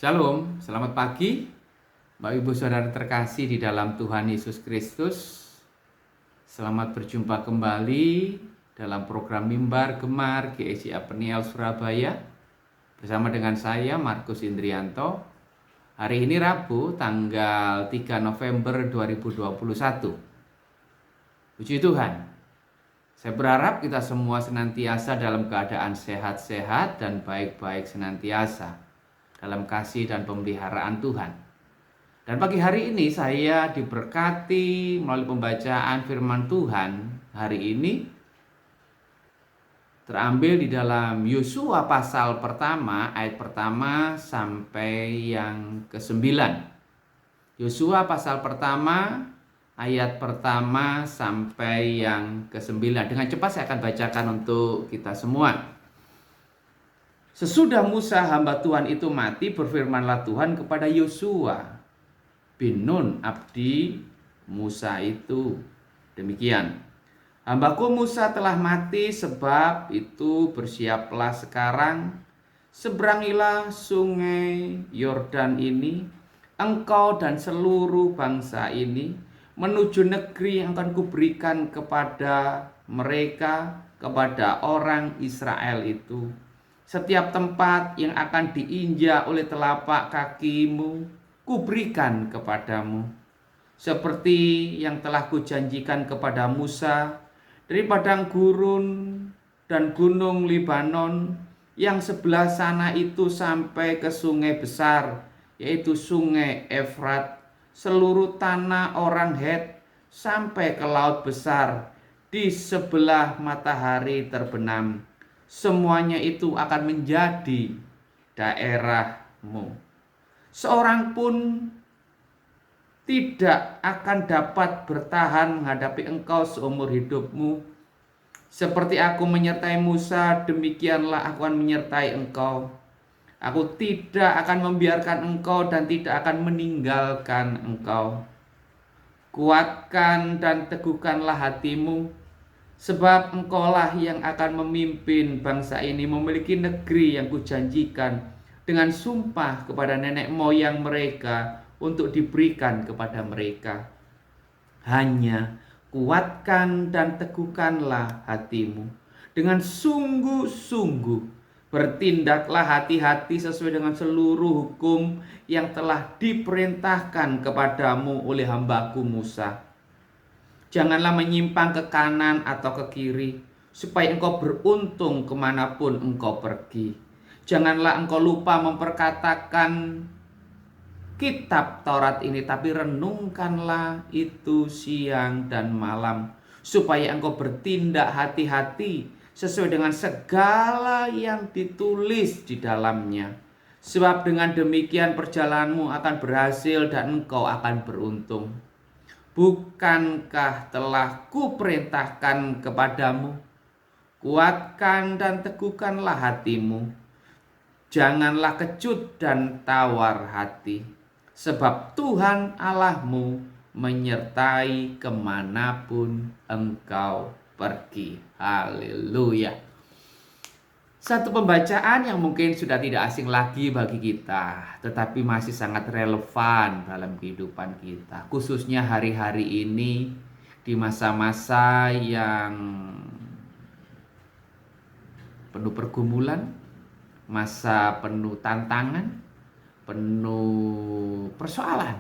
Shalom, selamat pagi Bapak Ibu Saudara terkasih di dalam Tuhan Yesus Kristus. Selamat berjumpa kembali dalam program Mimbar Gemar GSI Peniel Surabaya bersama dengan saya Markus Indrianto. Hari ini Rabu tanggal 3 November 2021. Puji Tuhan, saya berharap kita semua senantiasa dalam keadaan sehat-sehat dan baik-baik senantiasa dalam kasih dan pemeliharaan Tuhan. Dan pagi hari ini saya diberkati melalui pembacaan firman Tuhan hari ini terambil di dalam Yosua pasal pertama, ayat pertama sampai yang ke-9. Yosua pasal pertama, ayat pertama sampai yang ke-9. Dengan cepat saya akan bacakan untuk kita semua. Sesudah Musa hamba Tuhan itu mati, berfirmanlah Tuhan kepada Yosua bin Nun abdi Musa itu demikian. Hambaku Musa telah mati, sebab itu bersiaplah sekarang, seberangilah sungai Yordan ini, engkau dan seluruh bangsa ini, menuju negeri yang akan kuberikan kepada mereka, kepada orang Israel itu. Setiap tempat yang akan diinjak oleh telapak kakimu, kuberikan kepadamu. Seperti yang telah kujanjikan kepada Musa, dari padang gurun dan gunung Libanon, yang sebelah sana itu sampai ke sungai besar, yaitu sungai Efrat, seluruh tanah orang Het, sampai ke laut besar, di sebelah matahari terbenam. Semuanya itu akan menjadi daerahmu. Seorang pun tidak akan dapat bertahan menghadapi engkau seumur hidupmu. Seperti aku menyertai Musa, demikianlah aku akan menyertai engkau. Aku tidak akan membiarkan engkau dan tidak akan meninggalkan engkau. Kuatkan dan teguhkanlah hatimu, sebab engkaulah yang akan memimpin bangsa ini memiliki negeri yang kujanjikan dengan sumpah kepada nenek moyang mereka untuk diberikan kepada mereka. Hanya kuatkan dan teguhkanlah hatimu. Dengan sungguh-sungguh bertindaklah hati-hati sesuai dengan seluruh hukum yang telah diperintahkan kepadamu oleh hambaku Musa. Janganlah menyimpang ke kanan atau ke kiri, supaya engkau beruntung kemanapun engkau pergi. Janganlah engkau lupa memperkatakan kitab Taurat ini, tapi renungkanlah itu siang dan malam, supaya engkau bertindak hati-hati sesuai dengan segala yang ditulis di dalamnya. Sebab dengan demikian perjalananmu akan berhasil dan engkau akan beruntung. Bukankah telah kuperintahkan kepadamu? Kuatkan dan teguhkanlah hatimu. Janganlah kecut dan tawar hati, sebab Tuhan Allahmu menyertai kemanapun engkau pergi. Haleluya. Satu pembacaan yang mungkin sudah tidak asing lagi bagi kita, tetapi masih sangat relevan dalam kehidupan kita, khususnya hari-hari ini di masa-masa yang penuh pergumulan, masa penuh tantangan, penuh persoalan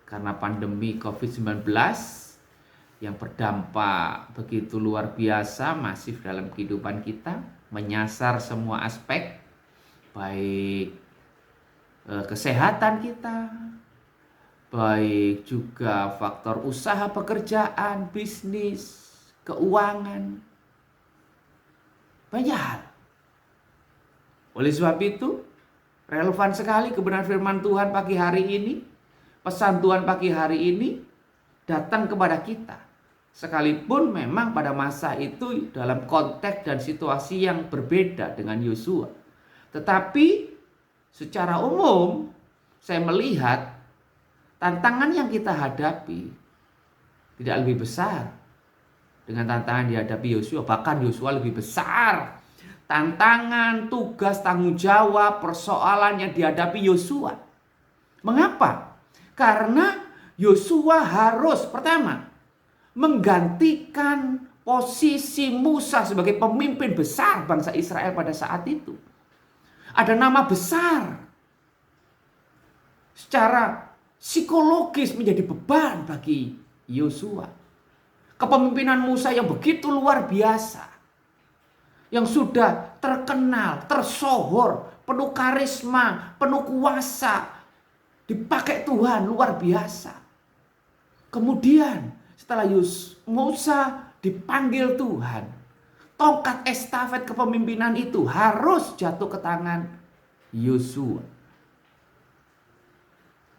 karena pandemi COVID-19 yang berdampak begitu luar biasa masif dalam kehidupan kita, menyasar semua aspek, baik kesehatan kita, baik juga faktor usaha pekerjaan, bisnis, keuangan, banyak hal. Oleh sebab itu, relevan sekali kebenaran firman Tuhan pagi hari ini, pesan Tuhan pagi hari ini datang kepada kita. Sekalipun memang pada masa itu dalam konteks dan situasi yang berbeda dengan Yosua. Tetapi secara umum saya melihat tantangan yang kita hadapi tidak lebih besar dengan tantangan dihadapi Yosua. Bahkan Yosua lebih besar. tantangan, tugas, tanggung jawab, persoalan yang dihadapi Yosua. Mengapa? Karena Yosua harus pertama menggantikan posisi Musa sebagai pemimpin besar bangsa Israel pada saat itu. Ada nama besar. Secara psikologis menjadi beban bagi Yosua. Kepemimpinan Musa yang begitu luar biasa. Yang sudah terkenal, tersohor, penuh karisma, penuh kuasa. Dipakai Tuhan luar biasa. Kemudian setelah Musa dipanggil Tuhan, tongkat estafet kepemimpinan itu harus jatuh ke tangan Yosua.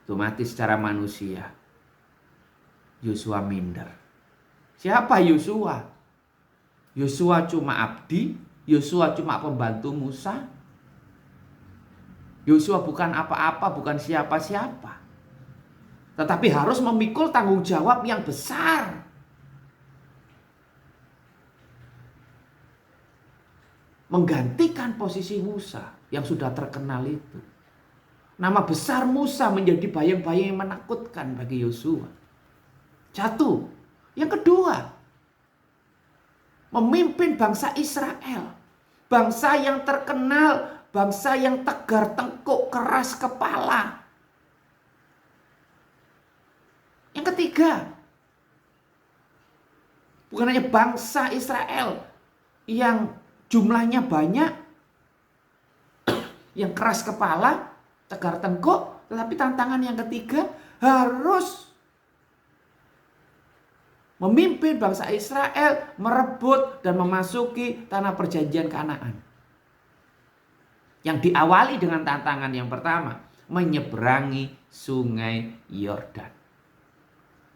Otomatis secara manusia Yosua minder. Siapa Yosua? Yosua cuma abdi, Yosua cuma pembantu Musa. Yosua bukan apa-apa, bukan siapa-siapa. Tetapi harus memikul tanggung jawab yang besar. Menggantikan posisi Musa yang sudah terkenal itu. Nama besar Musa menjadi bayang-bayang yang menakutkan bagi Yosua. Jatuh. Yang kedua, memimpin bangsa Israel. Bangsa yang terkenal, bangsa yang tegar tengkuk, keras kepala. Yang ketiga, bukan hanya bangsa Israel yang jumlahnya banyak, yang keras kepala, tegar tengkuk, tetapi tantangan yang ketiga harus memimpin bangsa Israel merebut dan memasuki tanah perjanjian Kanaan. Yang diawali dengan tantangan yang pertama, menyeberangi sungai Yordan.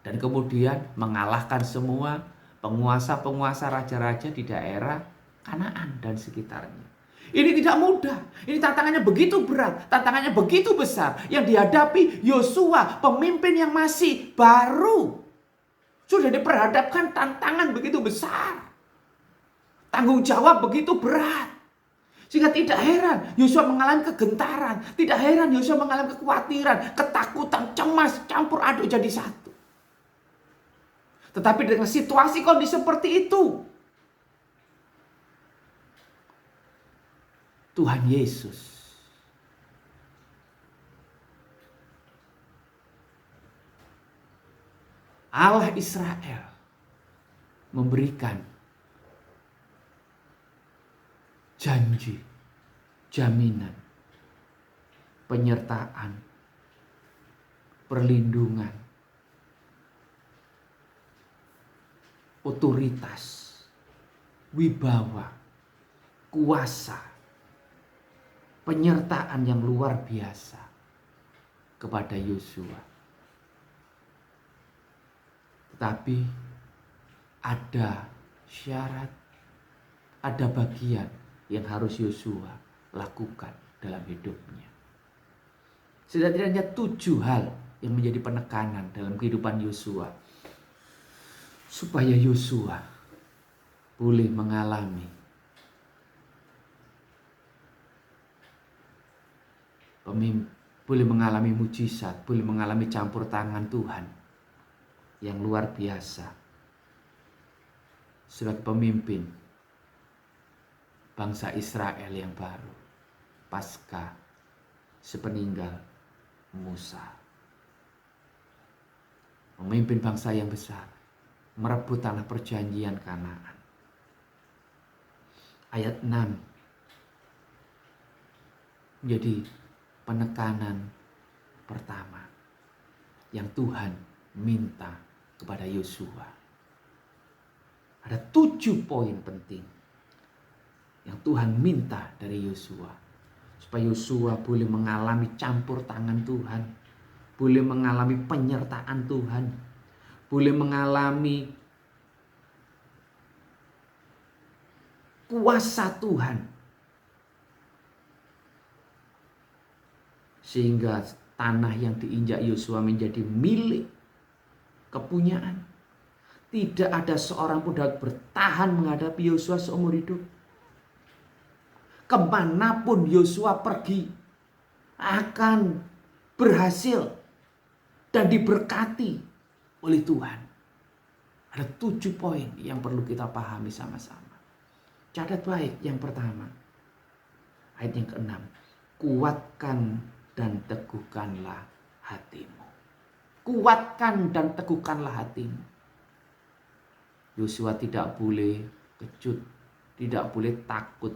Dan kemudian mengalahkan semua penguasa-penguasa raja-raja di daerah Kanaan dan sekitarnya. Ini tidak mudah. Ini tantangannya begitu berat, tantangannya begitu besar yang dihadapi Yosua, pemimpin yang masih baru. Sudah diperhadapkan tantangan begitu besar. Tanggung jawab begitu berat. Sehingga tidak heran Yosua mengalami kegentaran, tidak heran Yosua mengalami kekhawatiran, ketakutan, cemas, campur aduk jadi satu. Tetapi dengan situasi kondisi seperti itu, Tuhan Yesus Allah Israel memberikan janji, jaminan, penyertaan, perlindungan, otoritas, wibawa, kuasa, penyertaan yang luar biasa kepada Yosua. Tetapi ada syarat, ada bagian yang harus Yosua lakukan dalam hidupnya. Setidaknya 7 hal yang menjadi penekanan dalam kehidupan Yosua, supaya Yosua boleh mengalami boleh mengalami mujizat, boleh mengalami campur tangan Tuhan yang luar biasa sebagai pemimpin bangsa Israel yang baru pasca sepeninggal Musa. Memimpin bangsa yang besar, merebut tanah perjanjian Kanaan. Ayat 6 menjadi penekanan pertama yang Tuhan minta kepada Yosua. Ada 7 poin penting yang Tuhan minta dari Yosua, supaya Yosua boleh mengalami campur tangan Tuhan, boleh mengalami penyertaan Tuhan, boleh mengalami kuasa Tuhan, sehingga tanah yang diinjak Yosua menjadi milik kepunyaan. Tidak ada seorang pun dapat bertahan menghadapi Yosua seumur hidup. Kemanapun Yosua pergi akan berhasil dan diberkati oleh Tuhan. Ada 7 poin yang perlu kita pahami sama-sama. Catat baik, yang pertama, ayat yang ke-6. Kuatkan dan teguhkanlah hatimu. Kuatkan dan teguhkanlah hatimu. Yosua tidak boleh kecut, tidak boleh takut,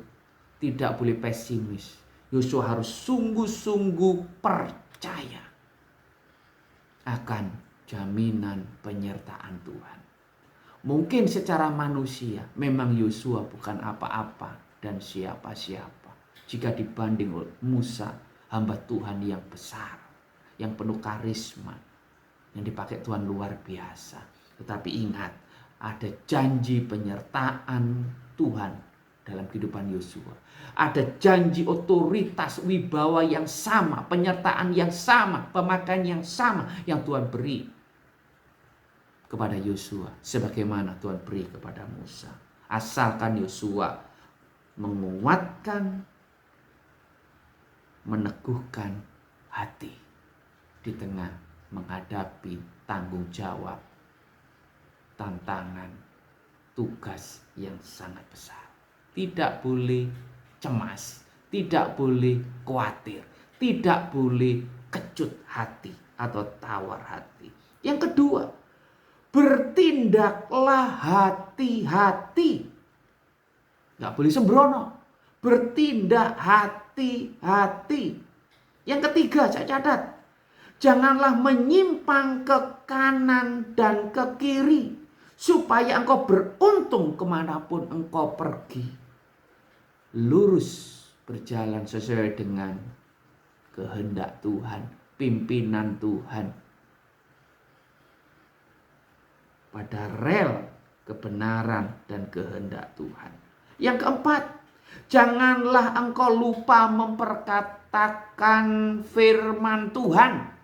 tidak boleh pesimis. Yosua harus sungguh-sungguh percaya akan jaminan penyertaan Tuhan. Mungkin secara manusia memang Yosua bukan apa-apa dan siapa-siapa jika dibanding Musa, hamba Tuhan yang besar, yang penuh karisma, yang dipakai Tuhan luar biasa. Tetapi ingat, ada janji penyertaan Tuhan dalam kehidupan Yosua. Ada janji otoritas wibawa yang sama, penyertaan yang sama, pemakaian yang sama yang Tuhan beri kepada Yosua sebagaimana Tuhan beri kepada Musa. Asalkan Yosua menguatkan, meneguhkan hati di tengah menghadapi tanggung jawab, tantangan, tugas yang sangat besar. Tidak boleh cemas, tidak boleh khawatir, tidak boleh kecut hati atau tawar hati. Yang kedua, bertindaklah hati-hati. Gak boleh sembrono. Bertindak hati-hati. Yang ketiga, saya catat. Janganlah menyimpang ke kanan dan ke kiri, supaya engkau beruntung kemanapun engkau pergi. Lurus berjalan sesuai dengan kehendak Tuhan, pimpinan Tuhan, pada rel kebenaran dan kehendak Tuhan. Yang keempat, janganlah engkau lupa memperkatakan firman Tuhan.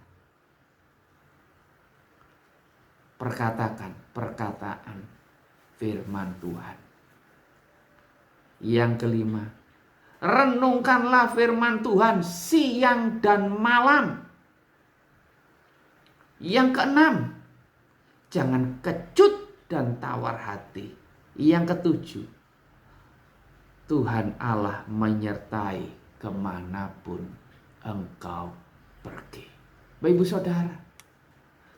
Perkataan firman Tuhan. Yang kelima, renungkanlah firman Tuhan siang dan malam. Yang keenam, jangan kecut dan tawar hati. Yang ketujuh, Tuhan Allah menyertai kemanapun engkau pergi. Bapak Ibu Saudara,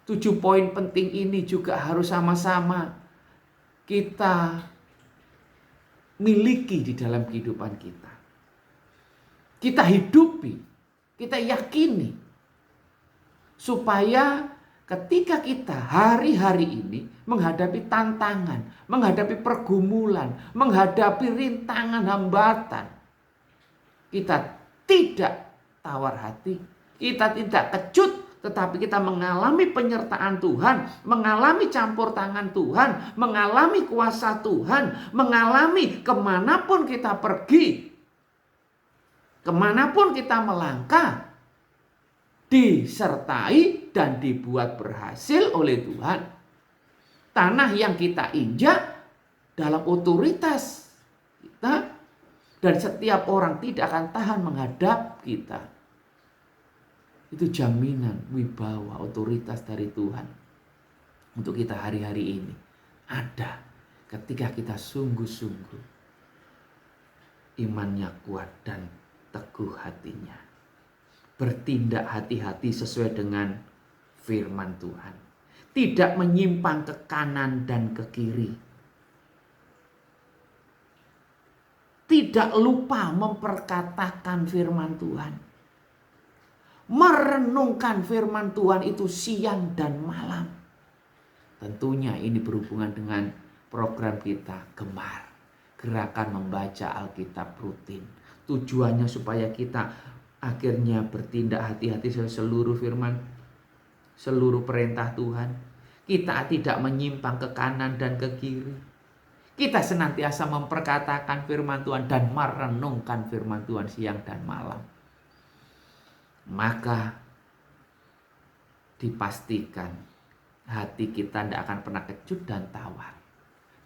7 poin penting ini juga harus sama-sama kita miliki di dalam kehidupan kita. Kita hidupi, kita yakini, supaya ketika kita hari-hari ini menghadapi tantangan, menghadapi pergumulan, menghadapi rintangan hambatan, kita tidak tawar hati, kita tidak kecut, tetapi kita mengalami penyertaan Tuhan, mengalami campur tangan Tuhan, mengalami kuasa Tuhan, mengalami kemanapun kita pergi, kemanapun kita melangkah, disertai dan dibuat berhasil oleh Tuhan. Tanah yang kita injak dalam otoritas kita, dan setiap orang tidak akan tahan menghadap kita. Itu jaminan wibawa otoritas dari Tuhan untuk kita hari-hari ini. Ada ketika kita sungguh-sungguh imannya kuat dan teguh hatinya. Bertindak hati-hati sesuai dengan firman Tuhan. Tidak menyimpang ke kanan dan ke kiri. Tidak lupa memperkatakan firman Tuhan. Merenungkan firman Tuhan itu siang dan malam. Tentunya ini berhubungan dengan program kita Gemar, gerakan membaca Alkitab rutin. Tujuannya supaya kita akhirnya bertindak hati-hati seluruh firman, seluruh perintah Tuhan. Kita tidak menyimpang ke kanan dan ke kiri. Kita senantiasa memperkatakan firman Tuhan dan merenungkan firman Tuhan siang dan malam. Maka dipastikan hati kita tidak akan pernah kecut dan tawar.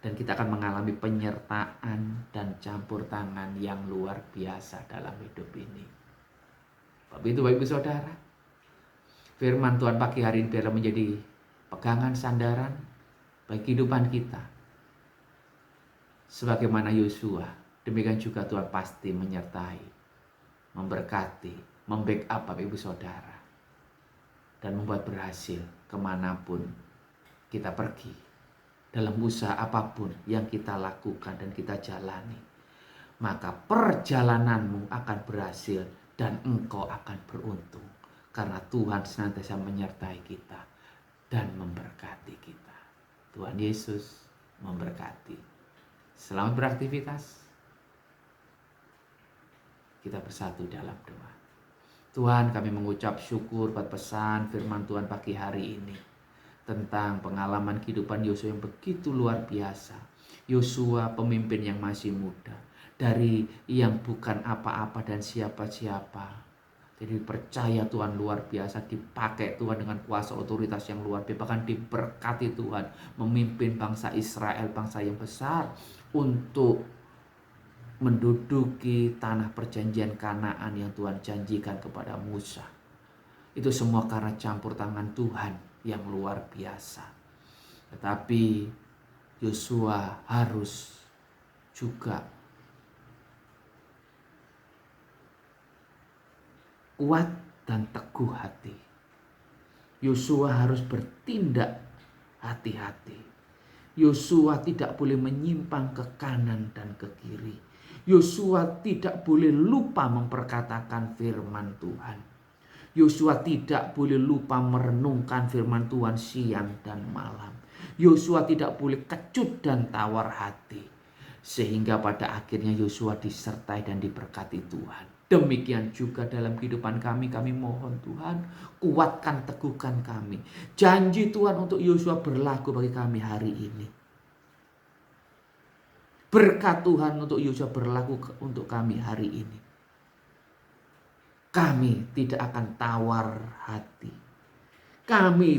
Dan kita akan mengalami penyertaan dan campur tangan yang luar biasa dalam hidup ini. Bapak Ibu Saudara, firman Tuhan pagi hari ini biarlah menjadi pegangan sandaran bagi kehidupan kita. Sebagaimana Yosua, demikian juga Tuhan pasti menyertai, memberkati, membackup Bapak Ibu Saudara, dan membuat berhasil kemanapun kita pergi. Dalam usaha apapun yang kita lakukan dan kita jalani, maka perjalananmu akan berhasil dan engkau akan beruntung. Karena Tuhan senantiasa menyertai kita dan memberkati kita. Tuhan Yesus memberkati. Selamat beraktivitas. Kita bersatu dalam doa. Tuhan, kami mengucap syukur buat pesan firman Tuhan pagi hari ini tentang pengalaman kehidupan Yosua yang begitu luar biasa. Yosua pemimpin yang masih muda, dari yang bukan apa-apa dan siapa-siapa. Jadi percaya Tuhan luar biasa, dipakai Tuhan dengan kuasa otoritas yang luar biasa, bahkan diberkati Tuhan memimpin bangsa Israel, bangsa yang besar, untuk menduduki tanah perjanjian Kanaan yang Tuhan janjikan kepada Musa. Itu semua karena campur tangan Tuhan yang luar biasa. Tetapi Yosua harus juga kuat dan teguh hati. Yosua harus bertindak hati-hati. Yosua tidak boleh menyimpang ke kanan dan ke kiri. Yosua tidak boleh lupa memperkatakan firman Tuhan. Yosua tidak boleh lupa merenungkan firman Tuhan siang dan malam. Yosua tidak boleh kecut dan tawar hati. Sehingga pada akhirnya Yosua disertai dan diberkati Tuhan. Demikian juga dalam kehidupan kami mohon Tuhan, kuatkan, teguhkan kami. Janji Tuhan untuk Yosua berlaku bagi kami hari ini. Berkat Tuhan untuk Yosua berlaku untuk kami hari ini. Kami tidak akan tawar hati. Kami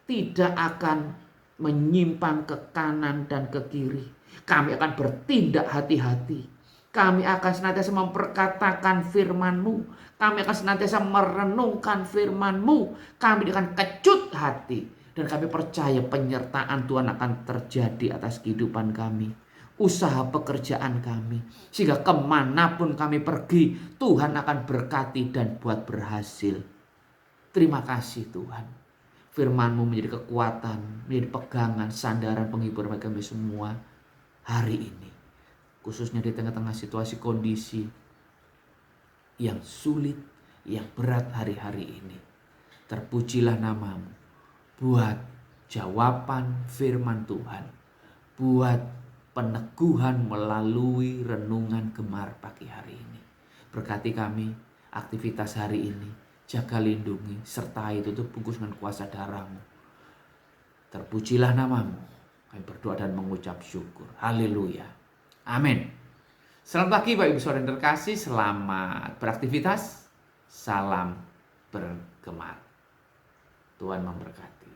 tidak akan menyimpang ke kanan dan ke kiri. Kami akan bertindak hati-hati. Kami akan senantiasa memperkatakan firman-Mu. Kami akan senantiasa merenungkan firman-Mu. Kami akan kecut hati. Dan kami percaya penyertaan Tuhan akan terjadi atas kehidupan kami. Usaha pekerjaan kami. Sehingga kemanapun kami pergi, Tuhan akan berkati dan buat berhasil. Terima kasih Tuhan. Firman-Mu menjadi kekuatan, menjadi pegangan, sandaran, penghibur bagi kami semua hari ini. Khususnya di tengah-tengah situasi kondisi yang sulit, yang berat hari-hari ini. Terpujilah nama-Mu. Buat jawaban firman Tuhan. Buat peneguhan melalui renungan gemar pagi hari ini. Berkati kami aktivitas hari ini. Jaga, lindungi, sertai, tutup bungkus dengan kuasa darah-Mu. Terpujilah nama-Mu. Kami berdoa dan mengucap syukur. Haleluya. Amin. Selamat pagi Bapak Ibu Saudara yang terkasih. Selamat beraktivitas. Salam bergemar. Tuhan memberkati.